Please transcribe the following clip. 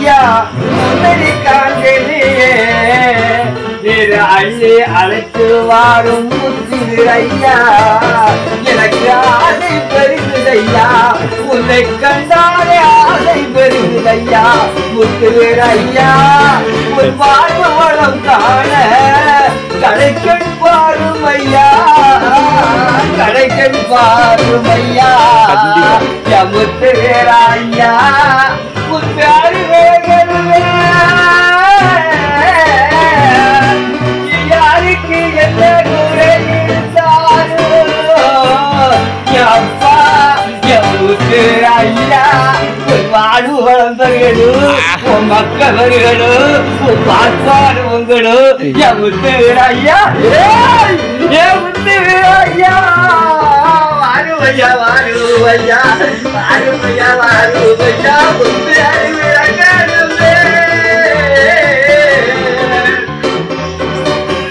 ஐயா முன்னறி காண்கிறே நீர் அள்ளி அழைத்து வாரும் முத்திரு ஐயா எனக்கு ஆசை பெருகுதையா உன்னை கண்டாலே ஆசை பெருகுதையா முத்திரு ஐயா உன் வாழ்வு வளம் காண கடைக்கண் பாருமையா கடைக்கண் பாருமையா முத்திரு ஐயா உன் பேரு யாருக்கு என்ன குறை அப்பா முத்திரு ஐயா வாழ்வு வளர்ந்தவர்களும் உன் மக்களவர்களும் உன் பார்ப்பாடு உங்களும் என் முத்திரு ஐயா என் முத்திரு ஐயா வாருமையா வாருமையா வாருமையா வாருமையா முத்திரு